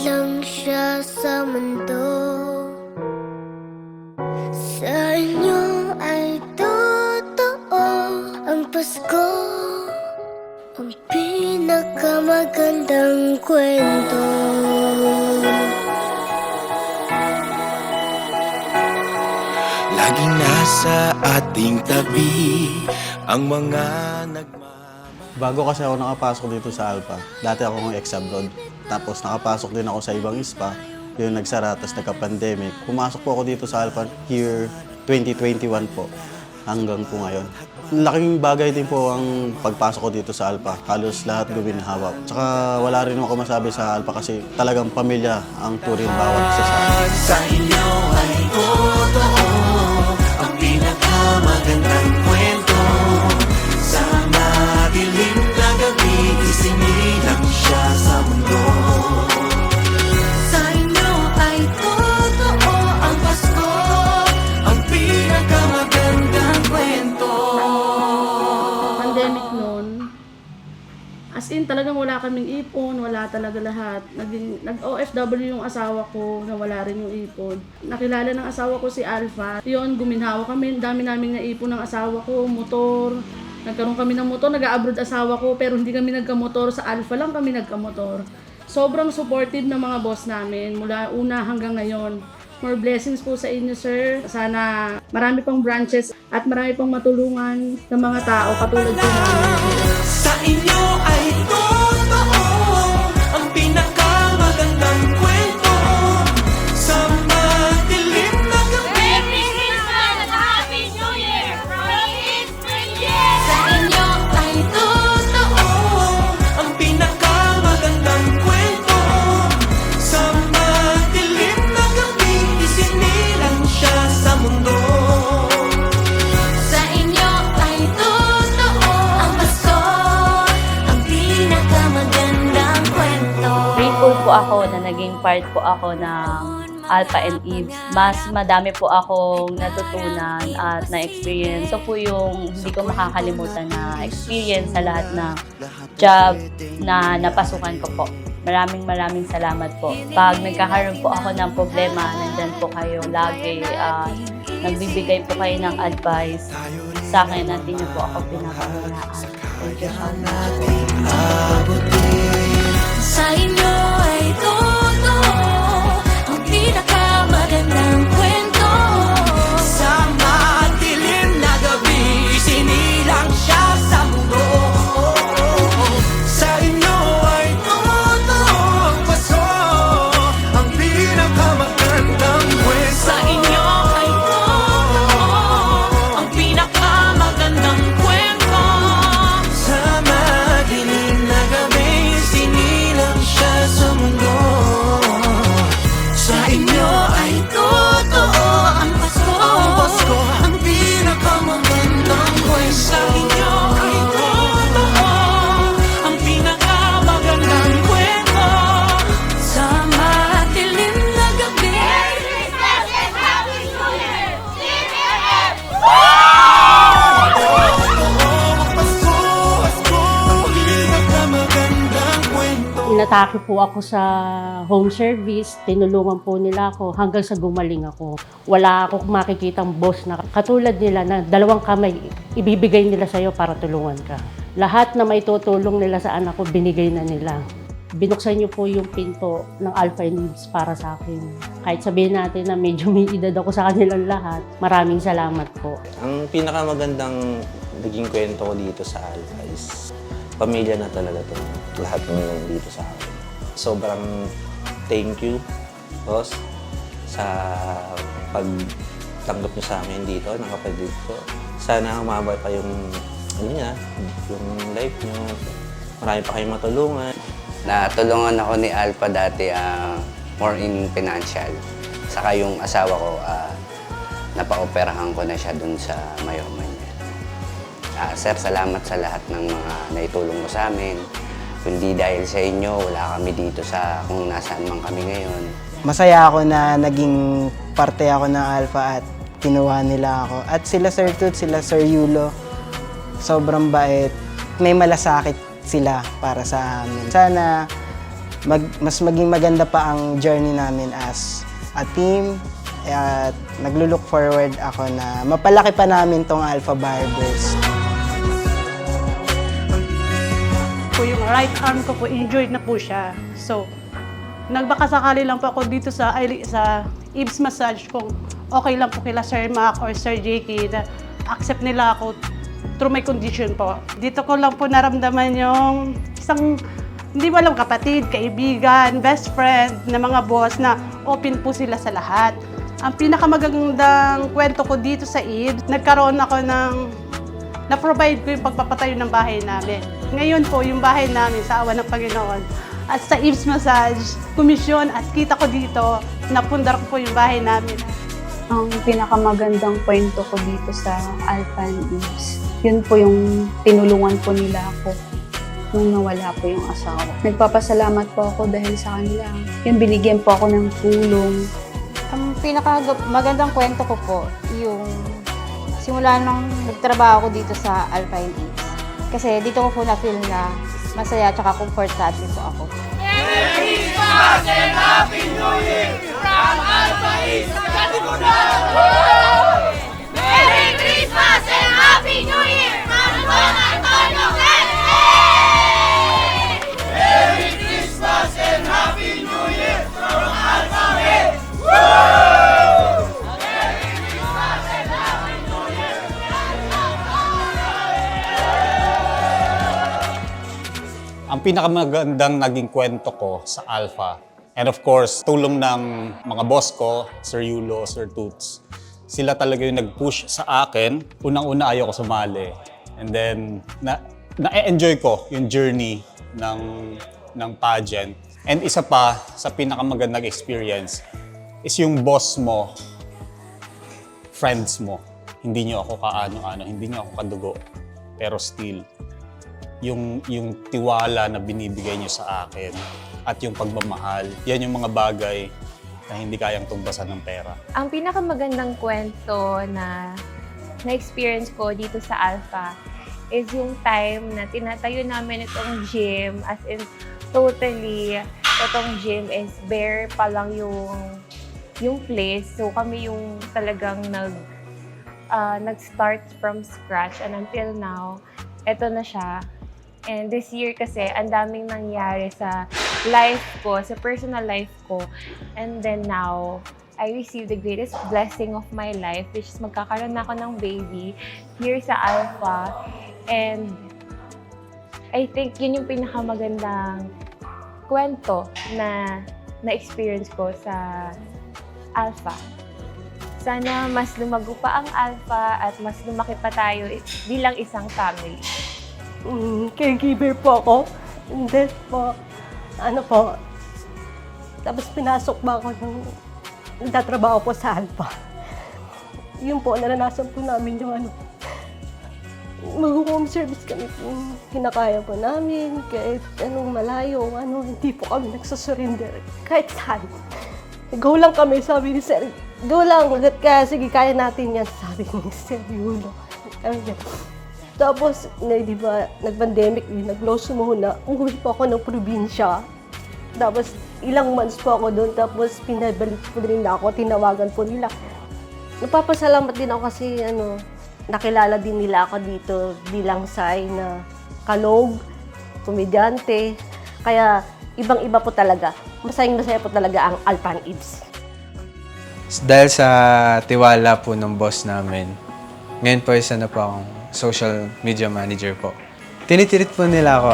lang siya sa mundo. Sa inyo ay totoo ang Pasko, ang pinakamagandang kwento. Laging nasa ating tabi ang mga Bago kasi ako nakapasok dito sa Alpha, dati ako ng ex-abroad. Tapos nakapasok din ako sa ibang spa. Yun, nagsara, tapos nagka-pandemic. Pumasok po ako dito sa Alpha year 2021 po, hanggang po ngayon. Laking bagay din po ang pagpasok ko dito sa Alpha. Halos lahat guminhawa. Tsaka wala rin ako masabi sa Alpha kasi talagang pamilya ang turing bawat isa sa akin. sa inyo ay totoo ang pinakamagandang kwento. Sa madilim na gabi, isinilang siya sa mundo. Sa inyo ay totoo ang Pasko, Ang pinakamagandang kwento. Pandemic noon, as in talagang wala kaming ipon, wala talaga lahat. Nag-OFW yung asawa ko, na wala rin yung ipon. Nakilala ng asawa ko si Alpha. Yun, guminhawa kami, dami naming naipon ng asawa ko, motor. Nagkaroon kami ng motor, nag-abroad asawa ko, pero hindi kami nagkamotor, sa Alpha lang kami nagkamotor. Sobrang supportive ng mga boss namin, mula una hanggang ngayon. More blessings po sa inyo, sir. Sana marami pang branches at marami pang matulungan ng mga tao katulad po namin. Sa inyo ay totoo ang pinakamagandang kwento. Sa madilim na gabi, sa inyo ay totoo ang pinakamagandang kwento. Sa madilim na gabi, isinilang siya sa mundo. Sa inyo ay totoo ang Pasko, ang pinakamagandang kwento. Grateful po ako na naging part po ako ng Alpha and Eve. Mas madami po akong natutunan at na-experience. Ito po yung hindi ko makakalimutan na experience sa lahat ng job na napasukan ko po. Maraming salamat po. Pag nagkakaroon po ako ng problema, nandyan po kayo lagi. Nagbibigay po kayo ng advice sa akin at hindi niyo po ako pinapabayaan. Thank you so much. Sa inyo ay totoo ang pinakamagandang kwento. Sa madilim na gabi, isinilang siya sa mundo. Sa inyo ay totoo ang Pasko, ang pinakamagandang kwento. Sa inyo ay totoo ang pinakamagandang kwento. Sa madilim na gabi, isinilang siya sa mundo. Sa inyo ay totoo ang Pasko, ang pinakamagandang kwento. Sa inyo ay totoo ang pinakamagandang kwento. Sa madilim na gabi, Inatake po ako sa home service, tinulungan po nila ako hanggang sa gumaling ako. Wala akong makikitang boss na katulad nila na dalawang kamay ibibigay nila sa'yo para tulungan ka. Lahat na may tutulong nila sa anak ko, binigay na nila. Binuksan niyo po yung pinto ng Alpha and Eve para sa akin. Kahit sabihin natin na medyo may edad ako sa kanilang lahat, maraming salamat po. Ang pinakamagandang naging kwento ko dito sa Alpha is pamilya na talaga to. Lahat ng dito sa akin. Sobrang thank you, boss, sa pagtanggap niyo sa amin dito, ng kapatid ko. Sana humaba pa yung, yung life niyo. Marami pa kayong matulungan. Natulungan ako ni Alpha dati more in financial. Saka yung asawa ko, napa-operahan ko na siya dun sa mayoman niya. Sir, salamat sa lahat ng mga naitulong mo sa amin. Kundi dahil sa inyo, wala kami dito sa kung nasaan man kami ngayon. Masaya ako na naging parte ako ng Alpha at kinuha nila ako. At sila Sir Tut, sila Sir Yulo, sobrang bait. May malasakit sila para sa amin. Sana mas maging maganda pa ang journey namin as a team. At naglo-look forward ako na mapalaki pa namin tong Alpha Barbers. Po yung right arm ko po, injured na po siya. So, nagbakasakali lang po ako dito sa Eve's Massage kung okay lang po kila Sir Mac or Sir JK na accept nila ako through my condition po. Dito ko lang po naramdaman yung isang, hindi mo alam, kapatid, kaibigan, best friend na mga boss na open po sila sa lahat. Ang pinakamagandang kwento ko dito sa Eve's, nagkaroon ako na-provide ko yung pagpapatayo ng bahay namin. Ngayon po, yung bahay namin sa awa ng Panginoon at sa Eve's Massage, komisyon at kita ko dito, napundar ko po yung bahay namin. Ang pinakamagandang kwento ko dito sa Alpha and Eve's, yun po yung tinulungan po nila ako nung nawala po yung asawa. Nagpapasalamat po ako dahil sa kanila. Yun, binigyan po ako ng tulong. Ang pinakamagandang kwento ko po, yung simula nung nagtrabaho ko dito sa Alpha and Eve's. Kasi dito ko po na-feel na masaya at komportable po ako. Merry Christmas and Happy New Year from Alpha East Katipunan! Merry Christmas and Happy New Year from Juan Antonio Quezon! Merry Christmas and Happy New Year from Alpha East! Ang pinakamagandang naging kwento ko sa Alpha, and of course, tulong ng mga boss ko, Sir Yulo, Sir Toots, sila talaga yung nag-push sa akin. Unang-una ayaw ko sumali. And then, na-enjoy ko yung journey ng pageant. And isa pa, sa pinakamagandang experience, is yung boss mo, friends mo. Hindi nyo ako kaano-ano, hindi nyo ako kadugo. Pero still, yung tiwala na binibigay nyo sa akin at yung pagmamahal, yan yung mga bagay na hindi kayang tumbasan ng pera. Ang pinakamagandang kwento na na-experience ko dito sa Alpha is yung time na tinatayo namin itong gym, as in totally, itong gym is bare pa lang yung place. So kami yung talagang nag-start from scratch, and until now, eto na siya. And this year kasi, ang daming nangyari sa life ko, sa personal life ko. And then now, I received the greatest blessing of my life, which is magkakaroon na ako ng baby here sa Alpha. And I think yun yung pinakamagandang kwento na na-experience ko sa Alpha. Sana mas lumago pa ang Alpha at mas lumaki pa tayo bilang isang family. Caregiver po ako. And then po, tapos pinasok ba ako ng nagtatrabaho po sa Alpha. Yun po, naranasan po namin yung mag-home service kami po. Kinakaya po namin, kahit anong malayo, hindi po kami nagsusurrender. Kahit saan. Go lang kami, sabi ni Sir. Go lang, sige, kaya natin yan, sabi ni Sir Yulo. Tapos, di ba, nag-pandemic, nag-close muna. Umuwi po ako ng probinsya. Tapos, ilang months po ako doon. Tapos, pinabalik po rin ako. Tinawagan po nila. Napapasalamat din ako kasi, nakilala din nila ako dito bilang Sai na kalog, komedyante. Kaya, ibang-iba po talaga. Masayang-masaya po talaga ang Alpha and Eve's. Dahil sa tiwala po ng boss namin, ngayon po isa na po akong social media manager po. Tinitirit po nila ako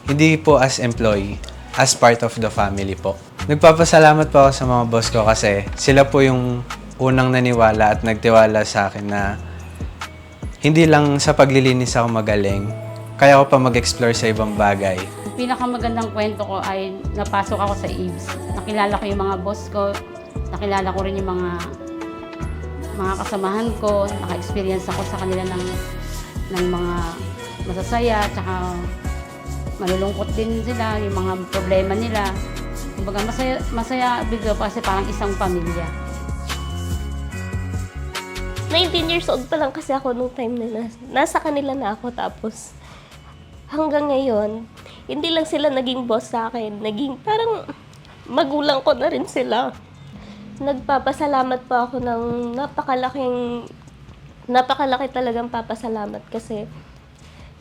hindi po as employee, as part of the family po. Nagpapasalamat po ako sa mga boss ko kasi sila po yung unang naniwala at nagtiwala sa akin na hindi lang sa paglilinis ako magaling, kaya ko pa mag-explore sa ibang bagay. Ang pinakamagandang kwento ko ay napasok ako sa Eve's. Nakilala ko yung mga boss ko, nakilala ko rin yung mga kasamahan ko, naka-experience ako sa kanila ng mga masasaya, tsaka malulungkot din sila, yung mga problema nila. Kumbaga masaya bigla kasi parang isang pamilya. 19 years old pa lang kasi ako nung time na nasa kanila na ako, tapos hanggang ngayon, hindi lang sila naging boss sa akin, naging parang magulang ko na rin sila. Nagpapasalamat po ako ng napakalaki talagang papasalamat kasi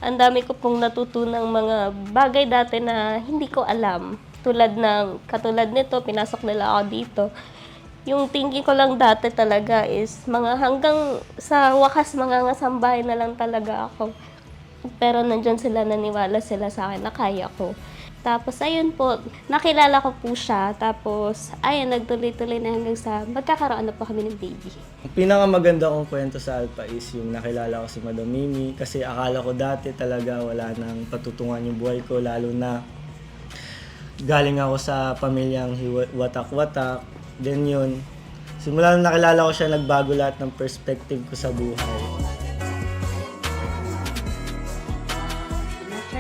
ang dami ko pong natutunang mga bagay dati na hindi ko alam. Katulad nito, pinasok nila ako dito. Yung thinking ko lang dati talaga is hanggang sa wakas mga ngasambay na lang talaga ako. Pero nandyan sila, naniwala sila sa akin na kaya ko. Tapos ayun po, nakilala ko po siya. Tapos ayun, nagtuloy-tuloy na hanggang sa magkakaroon na po kami ng baby. Ang pinakamaganda kong kwento sa Alpha is yung nakilala ko si Madam Mimi. Kasi akala ko dati talaga wala nang patutungan yung buhay ko. Lalo na galing ako sa pamilyang watak-watak. Then yun, simula nung nakilala ko siya, nagbago lahat ng perspective ko sa buhay.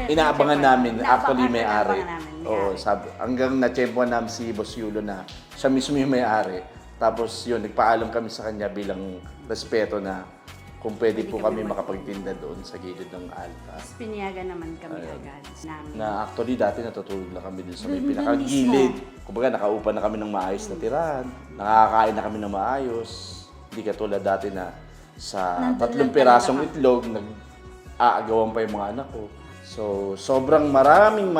Inaabangan namin, actually may-ari. Oo, hanggang na-tsempohan namin si Boss Yulo na siya mismo yung may-ari. Tapos yun, nagpaalam kami sa kanya bilang respeto na kung pwede po kami makapagtinda doon sa gilid ng Alpha. Piniyagan naman kami agad namin. Na actually dati natutulog na kami dun sa may pinakagilid. Kumbaga nakaupa na kami ng maayos na tirahan. Nakakain na kami ng maayos. Hindi katulad dati na sa 3 pirasong itlog, nag-aagawan pa yung mga anak ko. So, sobrang maraming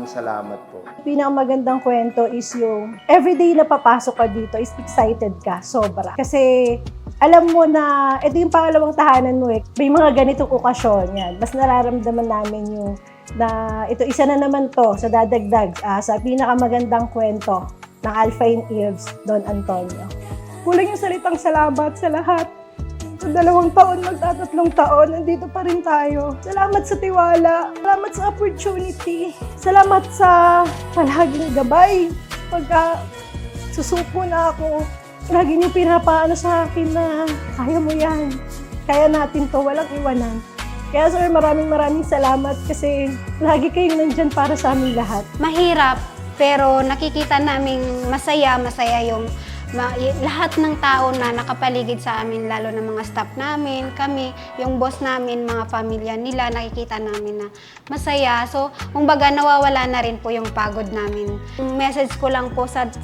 salamat po. Pinakamagandang kwento is yung everyday na papasok ka dito is excited ka, sobra. Kasi alam mo na ito yung pangalawang tahanan mo eh. May mga ganitong okasyon yan. Mas nararamdaman namin yung na ito isa na naman to sa dadagdag sa pinakamagandang kwento ng Alpha and Eves, Don Antonio. Kulang yung salitang salamat sa lahat. Sa 2 taon, magta-3 taon, nandito pa rin tayo. Salamat sa tiwala, salamat sa opportunity, salamat sa palaging gabay. Pagka susuko na ako, lagi niyo pinapaano sa akin na kaya mo yan. Kaya natin to, walang iwanan. Kaya sir, maraming salamat kasi lagi kayong nandyan para sa aming lahat. Mahirap, pero nakikita naming masaya yung lahat ng tao na nakapaligid sa amin, lalo na mga staff namin, kami, yung boss namin, mga pamilya nila, nakikita namin na masaya. So, kumbaga nawawala na rin po yung pagod namin. Yung message ko lang po sa 2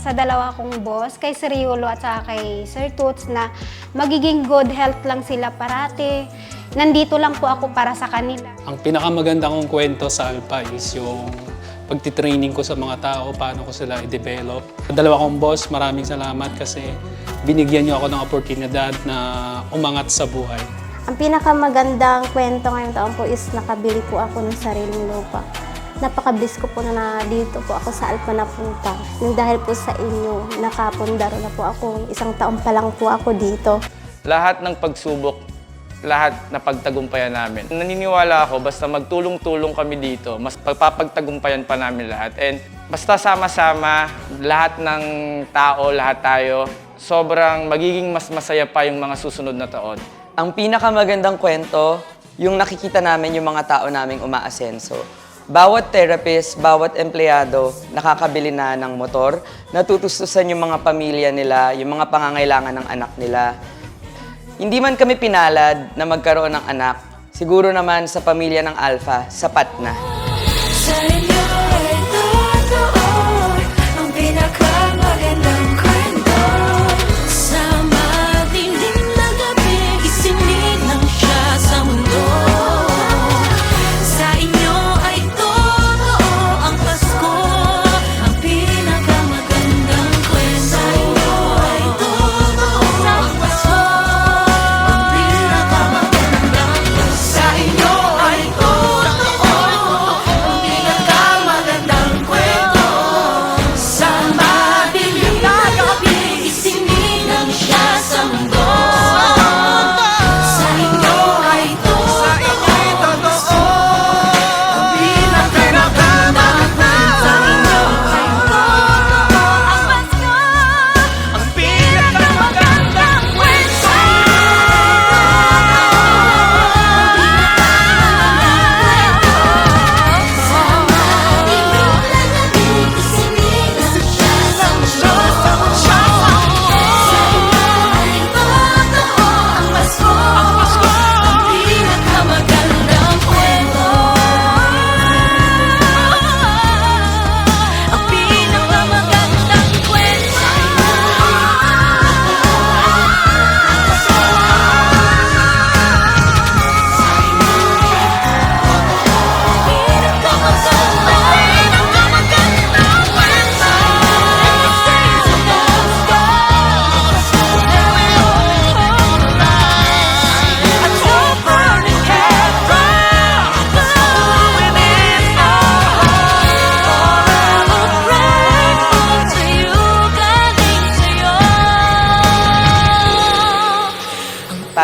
kong boss, kay Sir Yulo at saka kay Sir Toots, na magiging good health lang sila parati. Nandito lang po ako para sa kanila. Ang pinakamaganda kong kwento sa Alpha is yung pagtitraining ko sa mga tao, paano ko sila i-develop. 2 kong boss, maraming salamat kasi binigyan niyo ako ng oportunidad na umangat sa buhay. Ang pinakamagandang kwento ngayong taon po is nakabili po ako ng sariling lupa. Napakabis ko po na dito po ako sa Alpha napunta. Dahil po sa inyo, nakapundaro na po ako. 1 taon pa lang po ako dito. Lahat ng pagsubok, lahat na pagtagumpayan namin. Naniniwala ako, basta magtulong-tulong kami dito, mas pagpapagtagumpayan pa namin lahat. And basta sama-sama, lahat ng tao, lahat tayo, sobrang magiging mas masaya pa yung mga susunod na taon. Ang pinakamagandang kwento, yung nakikita namin yung mga tao naming umaasenso. Bawat therapist, bawat empleyado, nakakabili na ng motor, natutustusan yung mga pamilya nila, yung mga pangangailangan ng anak nila. Hindi man kami pinalad na magkaroon ng anak, siguro naman sa pamilya ng Alpha, sapat na. Sa inyo ay totoo ang pinakamagandang kwento. Sa madilim na gabi, isinilang lang siya sa mundo. Sa inyo ay totoo ang Pasko, ang pinakamagandang kwento. Sa inyo ay totoo ang Pasko. Sa inyo ay totoo ang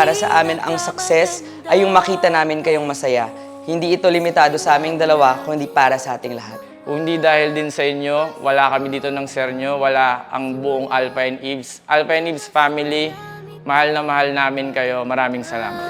para sa amin ang success ay yung makita namin kayong masaya. Hindi ito limitado sa aming dalawa, kundi para sa ating lahat. Kung hindi dahil din sa inyo, wala kami dito ng sir nyo, wala ang buong Alpha and Eves. Alpha and Eves family, mahal na mahal namin kayo. Maraming salamat.